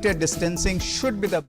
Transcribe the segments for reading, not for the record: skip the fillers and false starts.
distancing should be the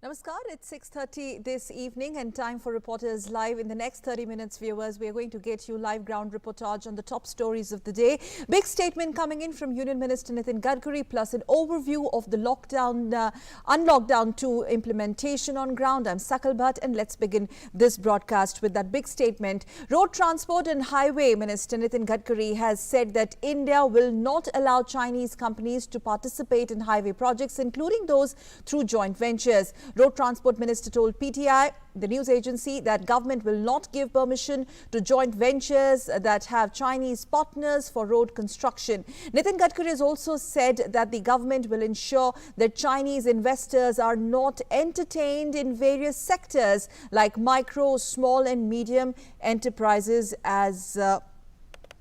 Namaskar, it's 6:30 this evening and time for Reporters Live. In the next 30 minutes, viewers, we are going to get you live ground reportage on the top stories of the day. Big statement coming in from Union Minister Nitin Gadkari, plus an overview of the lockdown, unlockdown 2 implementation on ground. I'm Sakal Bhatt, and let's begin this broadcast with that big statement. Road Transport and Highway Minister Nitin Gadkari has said that India will not allow Chinese companies to participate in highway projects, including those through joint ventures. Road Transport Minister told PTI, the news agency, that government will not give permission to joint ventures that have Chinese partners for road construction. Nitin Gadkari has also said that the government will ensure that Chinese investors are not entertained in various sectors like micro, small and medium enterprises as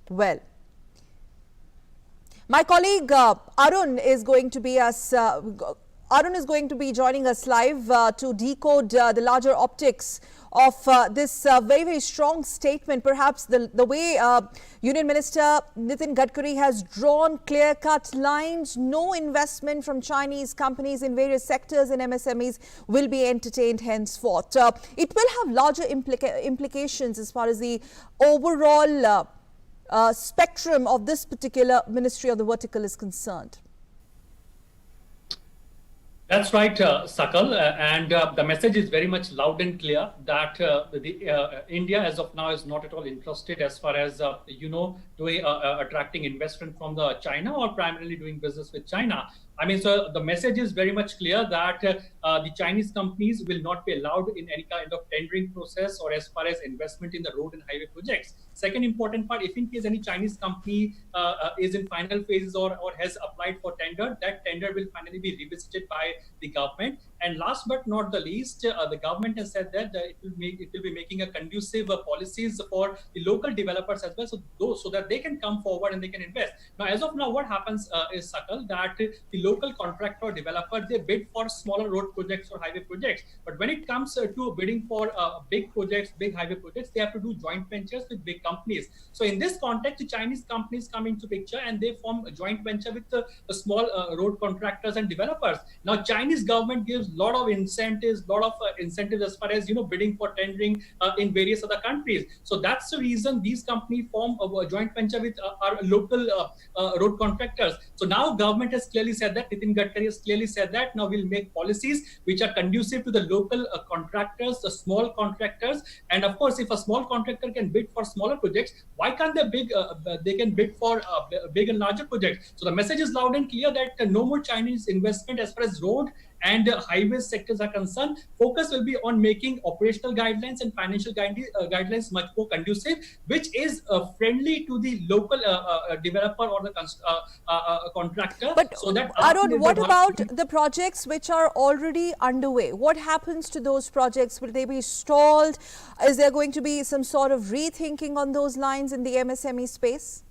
well. My colleague Arun is going to be joining us live to decode the larger optics of this very, very strong statement. Perhaps the way Union Minister Nitin Gadkari has drawn clear-cut lines, no investment from Chinese companies in various sectors and MSMEs will be entertained henceforth. It will have larger implications as far as the overall spectrum of this particular Ministry of the Vertical is concerned. That's right, Sakal, and the message is very much loud and clear that India as of now is not at all interested as far as, doing attracting investment from the China or primarily doing business with China. I mean, so the message is very much clear that the Chinese companies will not be allowed in any kind of tendering process or as far as investment in the road and highway projects. Second important part, if in case any Chinese company is in final phases or has applied for tender, that tender will finally be revisited by the government. And last but not the least, the government has said that it will be making a conducive policies for the local developers as well, so that they can come forward and they can invest. Now, as of now, what happens is, Sakal, that the local contractor or developer, they bid for smaller road projects or highway projects. But when it comes to bidding for big projects, big highway projects, they have to do joint ventures with big companies. So in this context, the Chinese companies come into picture and they form a joint venture with the small road contractors and developers. Now, Chinese government gives lot of incentives as far as bidding for tendering in various other countries. So that's the reason these companies form a joint venture with our local road contractors. So now government has clearly said that, Nitin Gadkari has clearly said that now we'll make policies which are conducive to the local contractors, the small contractors, and of course, if a small contractor can bid for smaller projects, why can't they can bid for big and larger projects? So the message is loud and clear that no more Chinese investment as far as road and highway sectors are concerned. Focus will be on making operational guidelines and financial guidelines much more conducive, which is friendly to the local developer or the contractor. But so that Arun, what about the projects which are already underway? What happens to those projects? Will they be stalled? Is there going to be some sort of rethinking on those lines in the MSME space?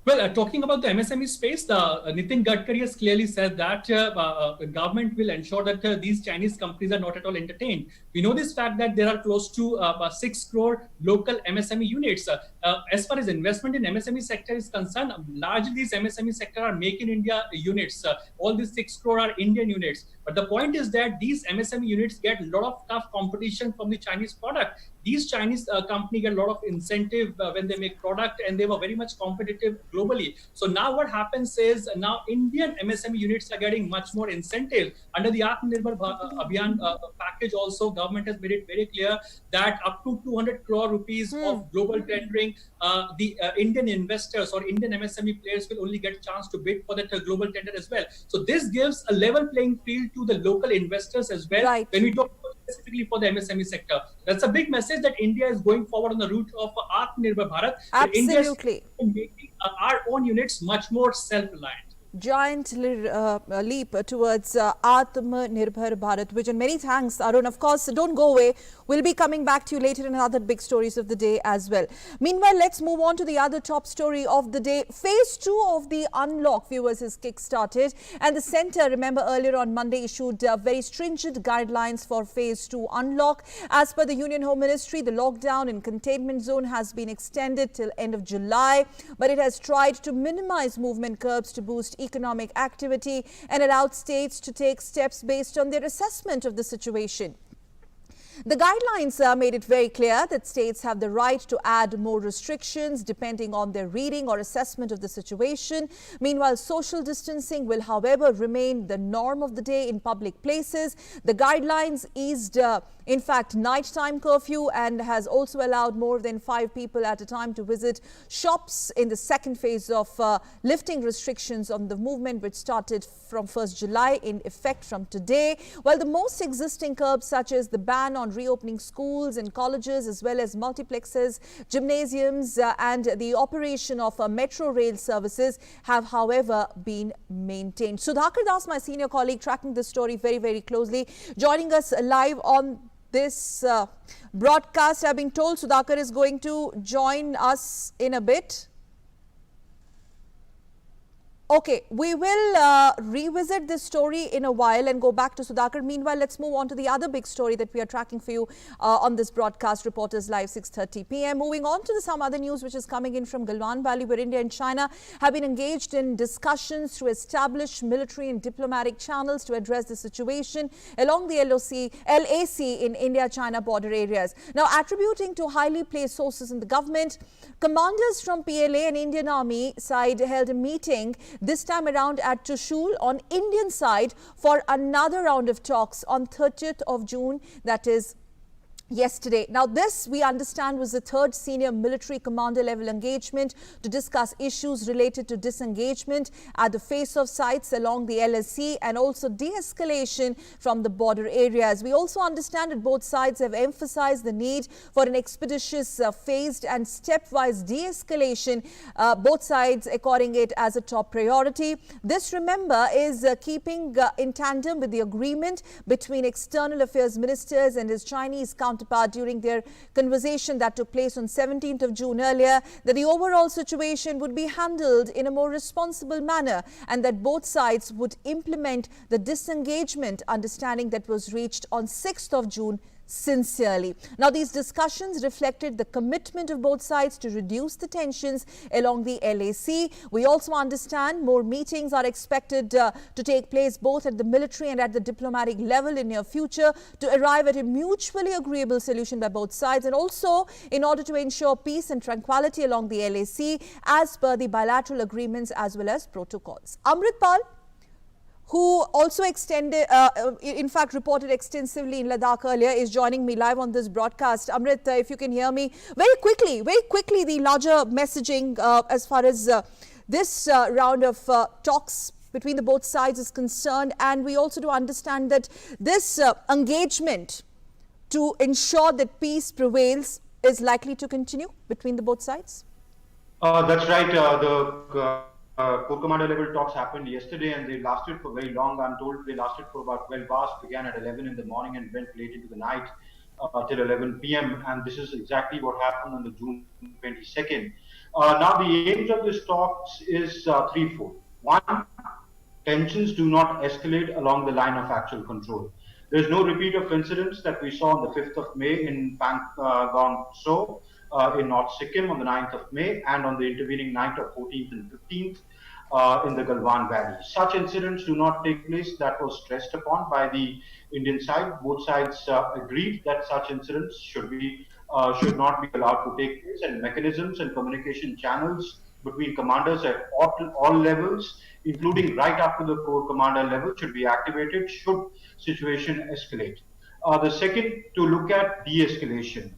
Well, talking about the MSME space, Nitin Gadkari has clearly said that the government will ensure that these Chinese companies are not at all entertained. We know this fact that there are close to 6 crore local MSME units. As far as investment in MSME sector is concerned, largely these MSME sector are Make in India units. All these 6 crore are Indian units. But the point is that these MSME units get a lot of tough competition from the Chinese product. These Chinese companies get a lot of incentive when they make product, and they were very much competitive globally. So now what happens is, now Indian MSME units are getting much more incentive. Under the Atmanirbhar Abhiyan package also, government has made it very clear that up to 200 crore rupees of global tendering, the Indian investors or Indian MSME players will only get a chance to bid for that global tender as well. So this gives a level playing field to the local investors as well. Right. When we talk specifically for the MSME sector, that's a big message that India is going forward on the route of Atmanirbhar Bharat. Absolutely. India is making our own units much more self-reliant. giant leap towards Atmanirbhar Bharat vision. Many thanks, Arun. Of course, don't go away. We'll be coming back to you later in other big stories of the day as well. Meanwhile, let's move on to the other top story of the day. Phase 2 of the unlock, viewers, is kick-started. And the centre, remember, earlier on Monday issued very stringent guidelines for Phase 2 unlock. As per the Union Home Ministry, the lockdown in containment zone has been extended till end of July, but it has tried to minimize movement curbs to boost economic activity and allowed states to take steps based on their assessment of the situation. The guidelines made it very clear that states have the right to add more restrictions depending on their reading or assessment of the situation. Meanwhile, social distancing will, however, remain the norm of the day in public places. The guidelines eased in fact, nighttime curfew and has also allowed more than 5 people at a time to visit shops in the second phase of lifting restrictions on the movement, which started from 1st July in effect from today. While the most existing curbs, such as the ban on reopening schools and colleges, as well as multiplexes, gymnasiums and the operation of metro rail services have, however, been maintained. Sudhakar Das, my senior colleague, tracking this story very, very closely, joining us live on this broadcast. I've been told Sudhakar is going to join us in a bit. Okay, we will revisit this story in a while and go back to Sudhakar. Meanwhile, let's move on to the other big story that we are tracking for you on this broadcast, Reporters Live, 6:30 p.m. Moving on to some other news which is coming in from Galwan Valley, where India and China have been engaged in discussions to establish military and diplomatic channels to address the situation along the LAC in India-China border areas. Now, attributing to highly placed sources in the government, commanders from PLA and Indian Army side held a meeting this time around at Trishul on Indian side for another round of talks on 30th of June, that is yesterday. Now, this, we understand, was the third senior military commander level engagement to discuss issues related to disengagement at the face-off sites along the LSC and also de-escalation from the border areas. We also understand that both sides have emphasized the need for an expeditious, phased and stepwise de-escalation, both sides according it as a top priority. This, remember, is keeping in tandem with the agreement between external affairs ministers and his Chinese counterpart during their conversation that took place on 17th of June earlier, that the overall situation would be handled in a more responsible manner and that both sides would implement the disengagement understanding that was reached on 6th of June sincerely. Now, these discussions reflected the commitment of both sides to reduce the tensions along the LAC. We also understand more meetings are expected to take place both at the military and at the diplomatic level in near future to arrive at a mutually agreeable solution by both sides, and also in order to ensure peace and tranquility along the LAC as per the bilateral agreements as well as protocols. Amritpal, who also in fact reported extensively in Ladakh earlier, is joining me live on this broadcast. Amrit, if you can hear me very quickly, the larger messaging as far as this round of talks between the both sides is concerned, and we also do understand that this engagement to ensure that peace prevails is likely to continue between the both sides. That's right. The Corps Commander level talks happened yesterday and they lasted for very long. I'm told they lasted for about 12 hours, began at 11 in the morning and went late into the night till 11 p.m. And this is exactly what happened on the June 22nd. Now, the aims of this talks is threefold. One, tensions do not escalate along the line of actual control. There's no repeat of incidents that we saw on the 5th of May in Pangong Tso, in North Sikkim on the 9th of May and on the intervening night of 14th and 15th in the Galwan Valley. Such incidents do not take place. That was stressed upon by the Indian side. Both sides agreed that such incidents should not be allowed to take place, and mechanisms and communication channels between commanders at all levels, including right up to the Corps Commander level, should be activated should situation escalate. The second, to look at de-escalation.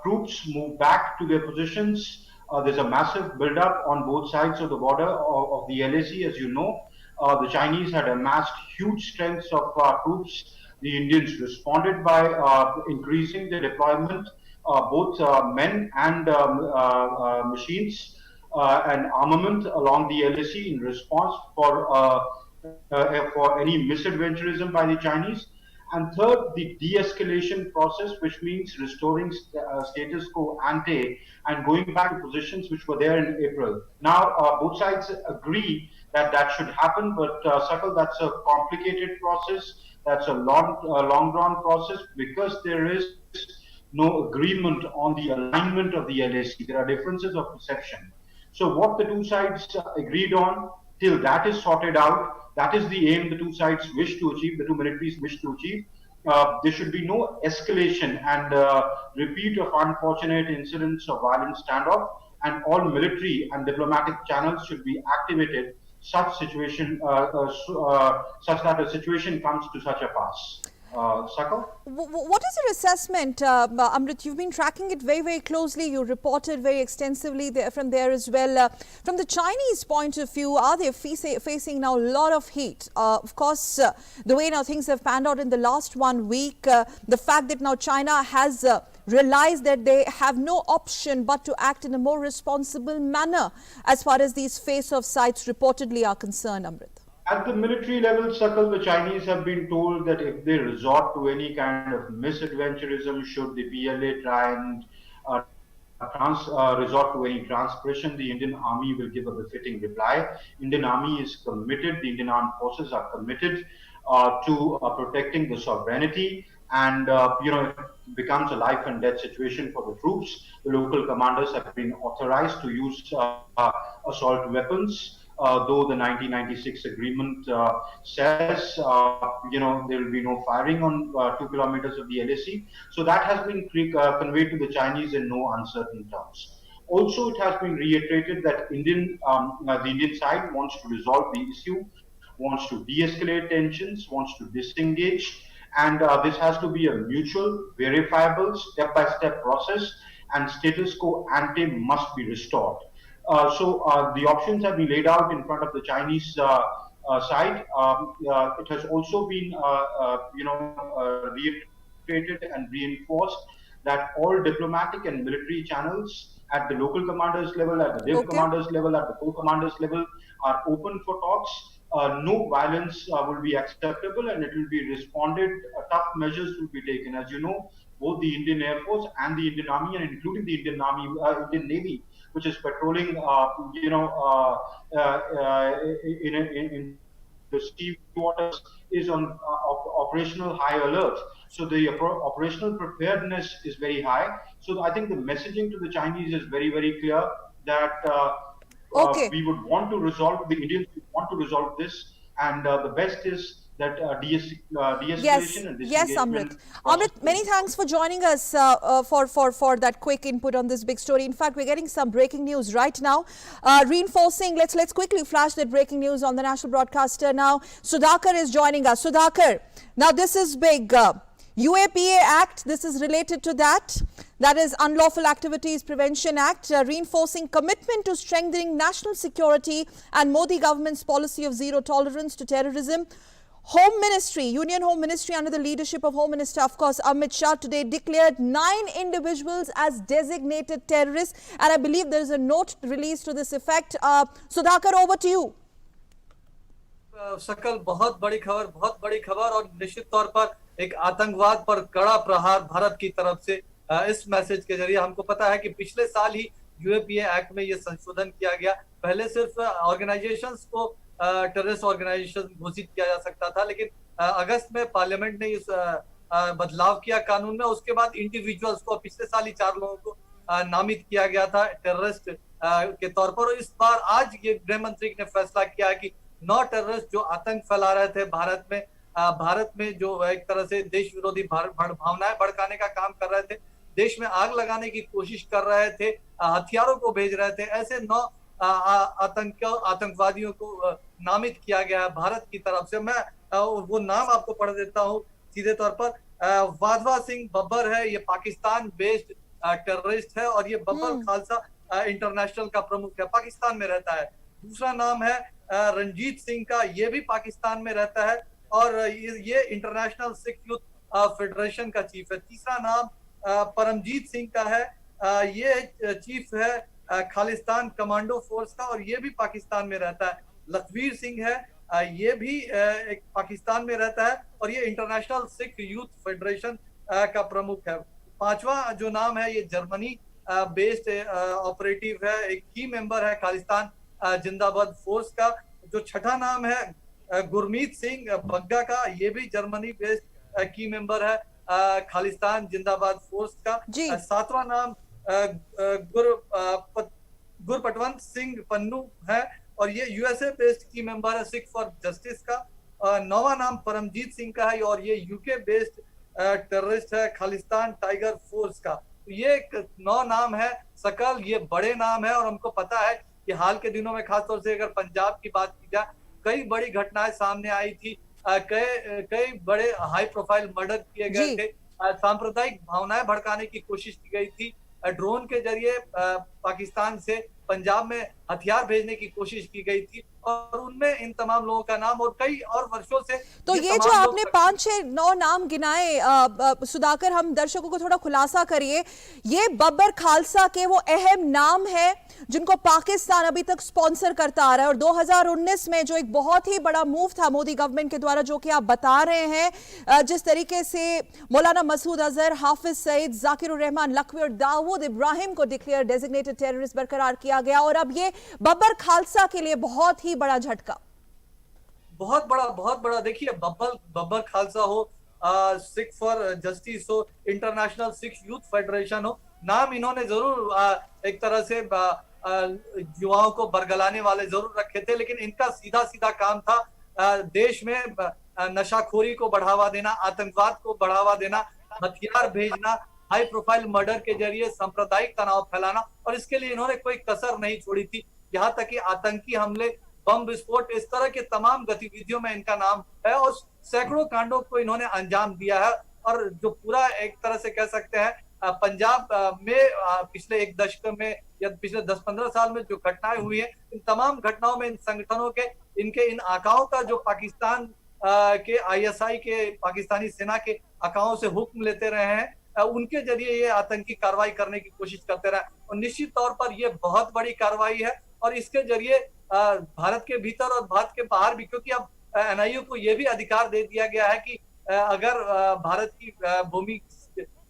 Troops move back to their positions. There's a massive buildup on both sides of the border of the LAC, as you know. The Chinese had amassed huge strengths of troops. The Indians responded by increasing the deployment, both men and machines. an armament along the LAC in response for any misadventurism by the Chinese. And third, the de-escalation process, which means restoring status quo ante and going back to positions which were there in April. Now, both sides agree that that should happen, but Sakal, that's a complicated process. That's a long drawn process because there is no agreement on the alignment of the LAC. There are differences of perception. So what the two sides agreed on, till that is sorted out, that is the aim the two sides wish to achieve, the two militaries wish to achieve. There should be no escalation and repeat of unfortunate incidents of violent standoff, and all military and diplomatic channels should be activated such that a situation comes to such a pass. Sakal? What is your assessment, Amrit? You've been tracking it very, very closely. You reported very extensively from there as well. From the Chinese point of view, are they facing now a lot of heat? Of course, the way now things have panned out in the last 1 week, the fact that now China has realized that they have no option but to act in a more responsible manner as far as these face-off sites reportedly are concerned, Amrit. At the military level, Sakal, the Chinese have been told that if they resort to any kind of misadventurism, should the PLA try and resort to any transgression, the Indian Army will give a befitting reply. Indian Army is committed, the Indian Armed Forces are committed to protecting the sovereignty, and it becomes a life and death situation for the troops. The local commanders have been authorized to use assault weapons. Though the 1996 agreement says, there will be no firing on 2 kilometers of the LAC. So that has been conveyed to the Chinese in no uncertain terms. Also, it has been reiterated that the Indian side wants to resolve the issue, wants to de-escalate tensions, wants to disengage. And this has to be a mutual, verifiable, step-by-step process, and status quo ante must be restored. So the options have been laid out in front of the Chinese side. It has also been, reiterated and reinforced that all diplomatic and military channels at the local commanders level, at the div commanders level, at the corps commanders level are open for talks. No violence will be acceptable, and it will be responded. Tough measures will be taken. As you know, both the Indian Air Force and the Indian Army, and including the Indian Navy, which is patrolling, in the sea waters, is on operational high alert. So the operational preparedness is very high. So I think the messaging to the Chinese is very, very clear that we would want to resolve, the Indians would want to resolve this, and the best is that de-escalation and disengagement. Yes, Amrit. Amrit, many thanks for joining us for that quick input on this big story. In fact, we're getting some breaking news right now. Reinforcing, let's quickly flash that breaking news on the national broadcaster now. Sudhakar is joining us. Sudhakar, now this is big. UAPA Act, this is related to that. That is Unlawful Activities Prevention Act, reinforcing commitment to strengthening national security and Modi government's policy of zero tolerance to terrorism. Home Ministry, Union Home Ministry under the leadership of Home Minister, of course, Amit Shah, today declared 9 individuals as designated terrorists. And I believe there is a note released to this effect. Sudhakar, over to you. सकल बहुत बड़ी खबर और निश्चित तौर पर एक आतंकवाद पर कड़ा प्रहार भारत की तरफ से इस मैसेज के जरिए। हमको पता है कि पिछले साल ही यूएपीए एक्ट में ये संशोधन किया गया। पहले सिर्फ ऑर्गेनाइजेशंस को टेररिस्ट ऑर्गेनाइजेशन घोषित किया जा सकता था, लेकिन अगस्त में पार्लियामेंट ने इस बदलाव किया कानून में। उसके बाद इंडिविजुअल्स को पिछले साल ही 4 लोगों को नामित किया गया था टेररिस्ट के तौर पर। और इस बार आज ये गृह मंत्री ने फैसला किया है कि 9 टेररिस्ट जो आतंक फैला रहे थे भारत में जो एक तरह से देश विरोधी भावनाएं भड़काने का काम कर रहे थे, देश में आग लगाने की कोशिश कर रहे थे, हथियारों को भेज रहे थे, ऐसे 9 आतंकवादियों को नामित किया गया है भारत की तरफ से। मैं वो नाम आपको पढ़ देता हूँ सीधे तौर पर। वाधवा सिंह बब्बर है, ये पाकिस्तान बेस्ड टेररिस्ट है और ये बब्बर खालसा इंटरनेशनल का प्रमुख है, पाकिस्तान में रहता है। दूसरा नाम है रंजीत सिंह का, ये भी पाकिस्तान में रहता है और ये इंटरनेशनल सिख यूथ फेडरेशन का चीफ है। तीसरा नाम परमजीत सिंह का है, ये चीफ है खालिस्तान कमांडो फोर्स का, और ये भी पाकिस्तान में रहता है। लखवीर सिंह है, ये भी एक पाकिस्तान में रहता है, और ये इंटरनेशनल सिख यूथ फेडरेशन का प्रमुख है। पांचवा जो नाम है, ये जर्मनी बेस्ड ऑपरेटिव है, एक की मेंबर है खालिस्तान जिंदाबाद फोर्स का। जो छठा नाम है गुरमीत सिंह बग्गा का, ये भी जर्मनी बेस्ड की मेंबर है खालिस्तान जिंदाबाद फोर्स का। सातवां नाम गुरपटवंत सिंह पन्नू है, और ये यूएसए बेस्ड की मेंबर है सिख फॉर जस्टिस का। नौवां नाम परमजीत सिंह का है, और ये यूके बेस्ड टेररिस्ट है खालिस्तान टाइगर फोर्स का। तो ये 9 नाम है सकल, ये बड़े नाम है, और हमको पता है कि हाल के दिनों में खासतौर से अगर पंजाब की बात की जाए, कई बड़ी घटनाएं सामने आई थी, कई बड़े हाई प्रोफाइल मर्डर किए गए थे, सांप्रदायिक भावनाएं भड़काने की कोशिश की गई थी, ड्रोन के जरिए पाकिस्तान से पंजाब में हथियार भेजने की कोशिश की गई थी, और उनमें इन तमाम लोगों का नाम और कई और वर्षों से। तो ये जो आपने 5, 6, 9 नाम गिनाए सुधाकर, हम दर्शकों को थोड़ा खुलासा करिए, ये बब्बर खालसा के वो अहम नाम है जिनको पाकिस्तान अभी तक स्पॉन्सर करता आ रहा है। और 2019 में जो एक बहुत ही बड़ा मूव था मोदी गवर्नमेंट के द्वारा, जो कि आप बता रहे हैं, जिस तरीके से मौलाना मसूद अजहर, हाफिज सईद, जाकिर उर रहमान लखवी और दाऊद इब्राहिम को डिक्लेयर डेजिग्नेटेड टेररिस्ट बरकरार किया गया, और अब ये बब्बर खालसा के लिए बहुत ही बड़ा झटका। बहुत बड़ा देखिए, बब्बर खालसा हो, सिख फॉर जस्टिस हो, इंटरनेशनल सिख यूथ फेडरेशन हो, नाम इन्होंने जरूर एक तरह से युवाओं को बरगलाने वाले जरूर रखे थे, लेकिन इनका सीधा काम था देश में नशाखोरी को बढ़ावा देना, आतंकवाद को बढ़ावा देना, हथियार भेजना, हाई प्रोफाइल मर्डर के जरिए सांप्रदायिक तनाव फैलाना, और इसके लिए इन्होंने कोई कसर नहीं छोड़ी थी। यहाँ तक कि आतंकी हमले, बम विस्फोट, इस तरह के तमाम गतिविधियों में इनका नाम है, और सैकड़ों कांडों को इन्होंने अंजाम दिया है। और जो पूरा एक तरह से कह सकते हैं पंजाब में पिछले एक दशक में या पिछले 10-15 साल में जो घटनाएं हुई है, इन तमाम घटनाओं में इन संगठनों के, इन आकाओं का, जो पाकिस्तान के आईएसआई के, पाकिस्तानी सेना के आकाओं से हुक्म लेते रहे हैं, उनके जरिए ये आतंकी कार्रवाई करने की कोशिश करते रहे। और निश्चित तौर पर ये बहुत बड़ी कार्रवाई है, और इसके जरिए भारत के भीतर और भारत के बाहर भी, क्योंकि अब एनआईए को ये भी अधिकार दे दिया गया है कि अगर भारत की भूमि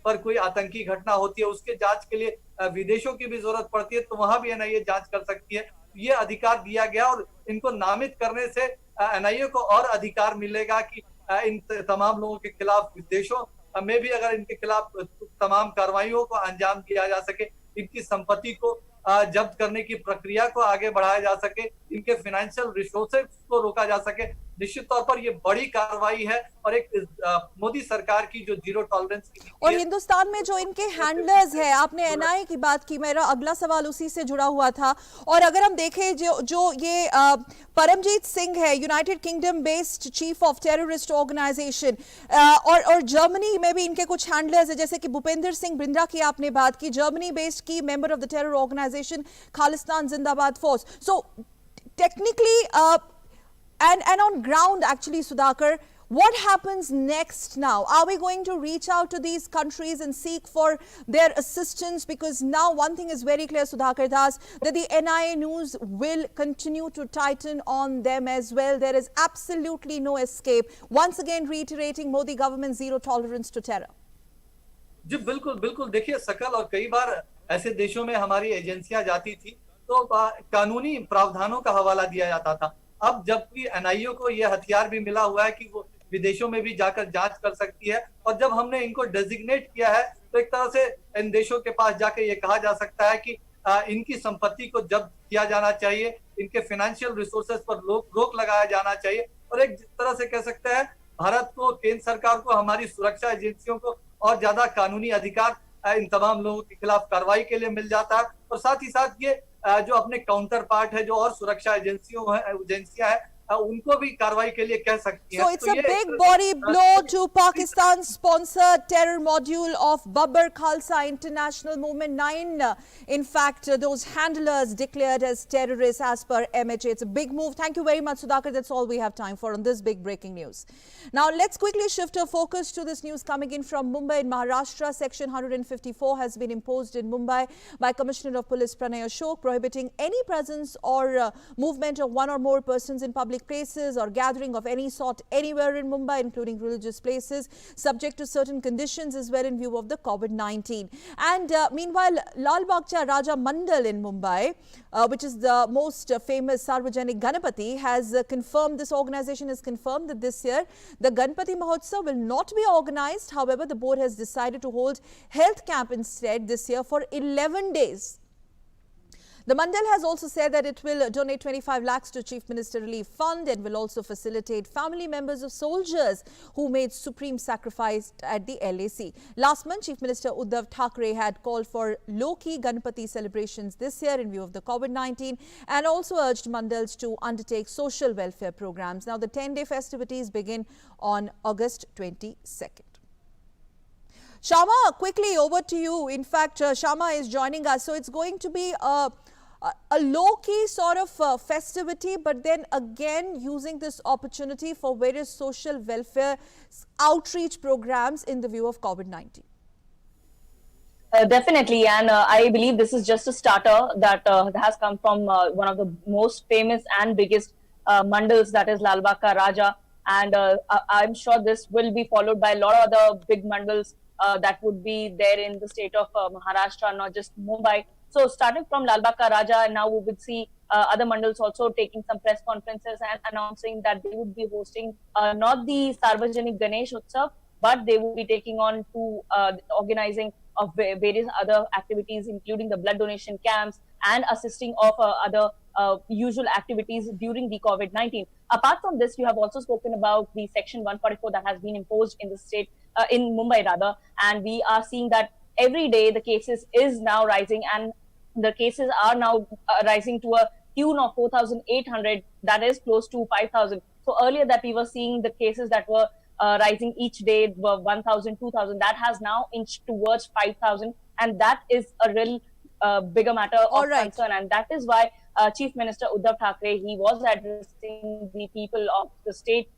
पर कोई आतंकी घटना होती है, उसके जांच के लिए विदेशों की भी जरूरत पड़ती है, तो वहां भी एनआईए जांच कर सकती है। ये अधिकार दिया गया, और इनको नामित करने से एनआईए को और अधिकार मिलेगा कि इन तमाम लोगों के खिलाफ विदेशों में भी अगर इनके खिलाफ तमाम कार्रवाइयों को अंजाम दिया जा सके, इनकी संपत्ति को जब्त करने की प्रक्रिया को आगे बढ़ाया जा सके, इनके फाइनेंशियल रिसोर्सेज को रोका जा सके। निश्चित तौर पर ये बड़ी कार्रवाई है, और एक मोदी सरकार की जो जीरो टॉलरेंस की, और हिंदुस्तान में जो इनके हैंडलर्स है, आपने एनआईए की बात की, मेरा अगला सवाल उसी से जुड़ा हुआ था। और अगर हम देखें जो ये परमजीत सिंह है, United Kingdom based chief of terrorist organisation, और जर्मनी में भी इनके कुछ हैंडलर्स है, जैसे कि भूपेंद्र सिंह बिंद्रा की आपने बात की, जर्मनी बेस्ड की member of the terror organisation Khalistan Zindabad force. So technically and on ground, actually, Sudhakar, what happens next now? Are we going to reach out to these countries and seek for their assistance? Because now one thing is very clear, Sudhakar Das, that the NIA news will continue to tighten on them as well. There is absolutely no escape. Once again, reiterating Modi government's zero tolerance to terror. जी बिल्कुल देखिए सकल, और कई बार ऐसे देशों में हमारी एजेंसियां जाती थी तो कानूनी प्रावधानों का हवाला दिया जाता था। अब जबकि एनआईए को यह हथियार भी मिला हुआ है कि वो विदेशों में भी जाकर जांच कर सकती है, और जब हमने इनको डेजिग्नेट किया है, तो एक तरह से इन देशों के पास जाकर ये कहा जा सकता है कि इनकी संपत्ति को जब्त किया जाना चाहिए, इनके फाइनेंशियल रिसोर्सेज पर रोक लगाया जाना चाहिए, और एक तरह से कह सकते हैं भारत को, केंद्र सरकार को, हमारी सुरक्षा एजेंसियों को और ज्यादा कानूनी अधिकार इन तमाम लोगों के खिलाफ कार्रवाई के लिए मिल जाता है। और साथ ही साथ ये जो अपने काउंटर पार्ट है, जो और सुरक्षा एजेंसियां हैं, उनको भी कार्रवाई के लिए कह सकती है। So it's a big body blow to Pakistan's sponsored terror module of Babbar Khalsa International Movement 9. In fact, those handlers declared as terrorists as per MHA. It's a big move. Thank you very much, Sudhakar. That's all we have time for on this big breaking news. Now, let's quickly shift our focus to this news coming in from Mumbai in Maharashtra. Section 154 has been imposed in Mumbai by Commissioner of Police Pranay Ashok, prohibiting any presence or movement of one or more persons in public places or gathering of any sort anywhere in Mumbai, including religious places, subject to certain conditions as well in view of the COVID-19. And meanwhile, Lal Bagcha Raja Mandal in Mumbai, which is the most famous Sarvajanik Ganapati, has confirmed, this organization has confirmed that this year the Ganpati Mahotsav will not be organized. However, the board has decided to hold health camp instead this year for 11 days. The Mandal has also said that it will donate 25 lakhs to Chief Minister Relief Fund and will also facilitate family members of soldiers who made supreme sacrifice at the LAC. Last month, Chief Minister Uddhav Thackeray had called for low-key Ganpati celebrations this year in view of the COVID-19 and also urged Mandals to undertake social welfare programs. Now, the 10-day festivities begin on August 22nd. Shama, quickly over to you. In fact, Shama is joining us. So it's going to be a low-key sort of festivity, but then again using this opportunity for various social welfare outreach programs in the view of COVID-19. Definitely, and I believe this is just a starter that has come from one of the most famous and biggest mandals, that is Lal Bagh Ka Raja, and I'm sure this will be followed by a lot of other big mandals that would be there in the state of Maharashtra, not just Mumbai. So starting from Lal Bagh Ka Raja, now we would see other mandals also taking some press conferences and announcing that they would be hosting not the Sarvajanik Ganesh Utsav, but they will be taking on to organizing of various other activities, including the blood donation camps and assisting of other usual activities during the COVID-19. Apart from this, you have also spoken about the Section 144 that has been imposed in the state, in Mumbai rather, and we are seeing that every day the cases is now rising, and the cases are now rising to a tune of 4,800, that is close to 5,000. So earlier that we were seeing the cases that were rising each day were 1,000, 2,000, that has now inched towards 5,000, and that is a real bigger matter of concern, and that is why Chief Minister Uddhav Thackeray, he was addressing the people of the state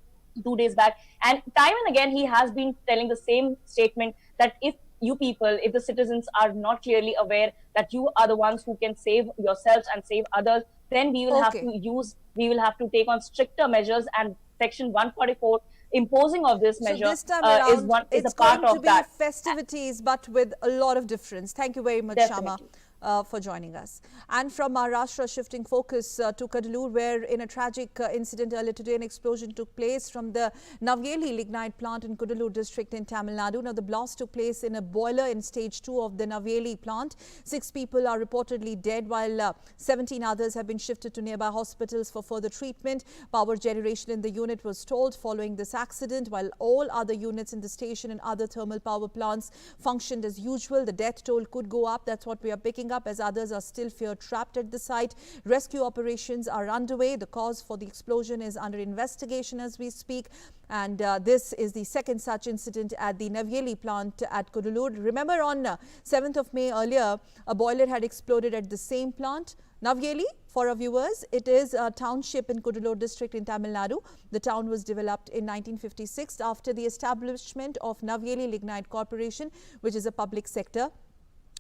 2 days back, and time and again he has been telling the same statement that if you people, if the citizens are not clearly aware that you are the ones who can save yourselves and save others, then we will have to take on stricter measures, and Section 144 imposing of this measure this time around, is a part of that. It's going to be festivities, but with a lot of difference. Thank you very much, Definitely. Shama, for joining us. And from Maharashtra, shifting focus to Kadalur, where in a tragic incident earlier today, an explosion took place from the Naveli lignite plant in Kadalur district in Tamil Nadu. Now, the blast took place in a boiler in stage 2 of the Naveli plant. 6 people are reportedly dead, while 17 others have been shifted to nearby hospitals for further treatment. Power generation in the unit was stalled following this accident, while all other units in the station and other thermal power plants functioned as usual. The death toll could go up. That's what we are picking up, as others are still fear trapped at the site. Rescue operations are underway. The cause for the explosion is under investigation as we speak, and this is the second such incident at the Naveli plant at Kadalur. Remember, on 7th of May earlier, a boiler had exploded at the same plant. Naveli, for our viewers, it is a township in Kadalur district in Tamil Nadu. The town was developed in 1956 after the establishment of Naveli Lignite Corporation, which is a public sector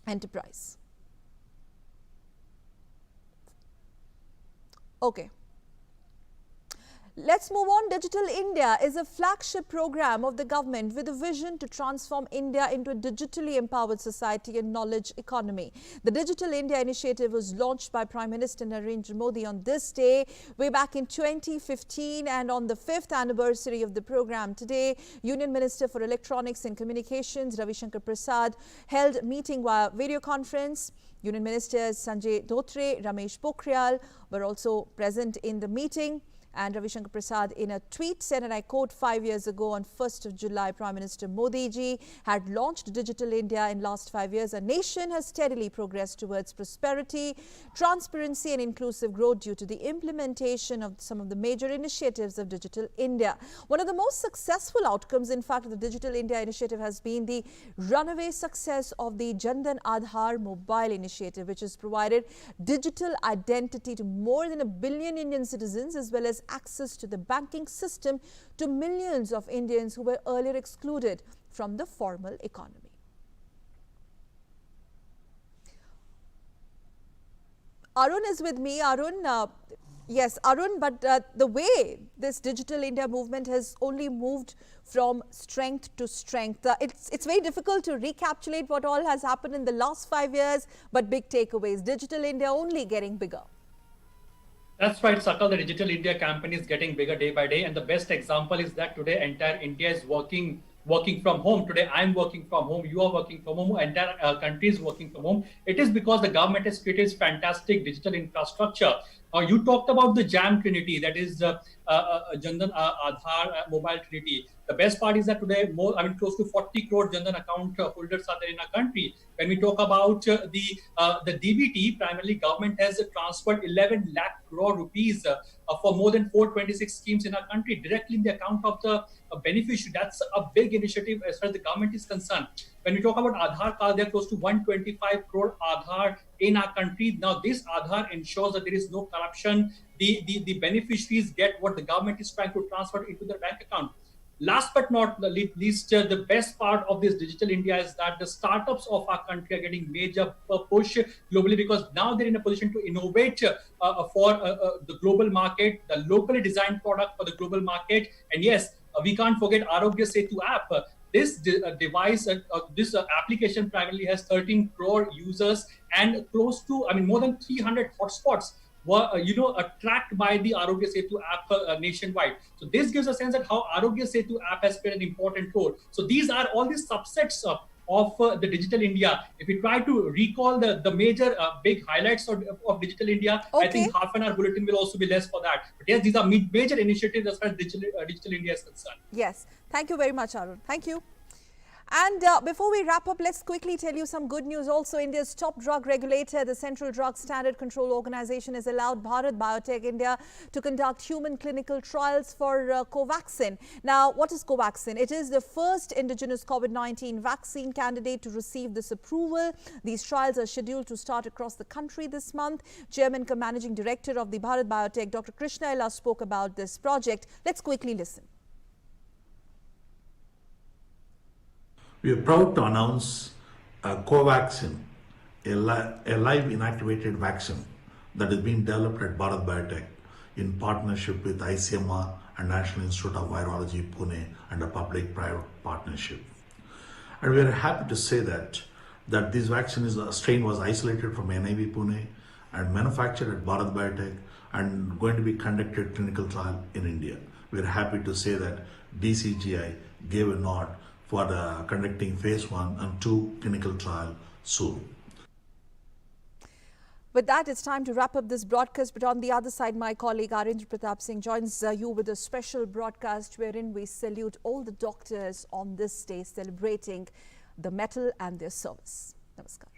enterprise. Okay. Let's move on. Digital India is a flagship program of the government with a vision to transform India into a digitally empowered society and knowledge economy. The Digital India initiative was launched by Prime Minister Narendra Modi on this day way back in 2015, and on the 5th anniversary of the program today, Union Minister for Electronics and Communications Ravi Shankar Prasad held a meeting via video conference. Union Ministers Sanjay Dhotre, Ramesh Pokhriyal were also present in the meeting. And Ravi Shankar Prasad in a tweet said, and I quote, 5 years ago on 1st of July, Prime Minister Modi ji had launched Digital India. In last 5 years, our nation has steadily progressed towards prosperity, transparency and inclusive growth due to the implementation of some of the major initiatives of Digital India. One of the most successful outcomes, in fact, of the Digital India initiative has been the runaway success of the Jan Dhan Aadhaar mobile initiative, which has provided digital identity to more than 1 billion Indian citizens, as well as access to the banking system to millions of Indians who were earlier excluded from the formal economy. Arun is with me. Arun, yes, Arun, but the way this Digital India movement has only moved from strength to strength, it's very difficult to recapitulate what all has happened in the last 5 years, but big takeaways, Digital India only getting bigger. That's right, Sakal. The Digital India campaign is getting bigger day by day. And the best example is that today entire India is working from home. Today, I'm working from home. You are working from home. Entire country is working from home. It is because the government has created fantastic digital infrastructure. You talked about the JAM Trinity, that is Jan Dhan Aadhaar mobile Trinity. The best part is that today, close to 40 crore Jan Dhan account holders are there in our country. When we talk about the DBT, primarily government has transferred 11 lakh crore rupees for more than 426 schemes in our country directly in the account of the beneficiary. That's a big initiative as far as the government is concerned. When we talk about Aadhaar card, there are close to 125 crore Aadhaar in our country. Now, this Aadhaar ensures that there is no corruption. The beneficiaries get what the government is trying to transfer into their bank account. Last but not the least, the best part of this Digital India is that the startups of our country are getting major push globally, because now they're in a position to innovate for the global market, the locally designed product for the global market. And yes, we can't forget Arogya Setu app. This device, this application primarily has 13 crore users and close to, more than 300 hotspots were, tracked by the Arogya Setu app nationwide. So this gives a sense that how Arogya Setu app has played an important role. So these are all these subsets of the Digital India. If we try to recall the major big highlights of Digital India, okay, I think half an hour bulletin will also be less for that. But yes, these are major initiatives as far as Digital India is concerned. Yes, thank you very much, Arun. Thank you. And before we wrap up, let's quickly tell you some good news. Also, India's top drug regulator, the Central Drug Standard Control Organization, has allowed Bharat Biotech India to conduct human clinical trials for Covaxin. Now, what is Covaxin? It is the first indigenous COVID-19 vaccine candidate to receive this approval. These trials are scheduled to start across the country this month. Chairman cum Managing Director of the Bharat Biotech, Dr. Krishna Ella, spoke about this project. Let's quickly listen. We are proud to announce Covaxin, a live inactivated vaccine that is being developed at Bharat Biotech in partnership with ICMR and National Institute of Virology, Pune, and a public-private partnership. And we are happy to say that this vaccine strain was isolated from NIV Pune and manufactured at Bharat Biotech and going to be conducted clinical trial in India. We are happy to say that DCGI gave a nod for conducting phase 1 and 2 clinical trial soon. With that, it's time to wrap up this broadcast. But on the other side, my colleague Arindra Pratap Singh joins you with a special broadcast wherein we salute all the doctors on this day celebrating the mettle and their service. Namaskar.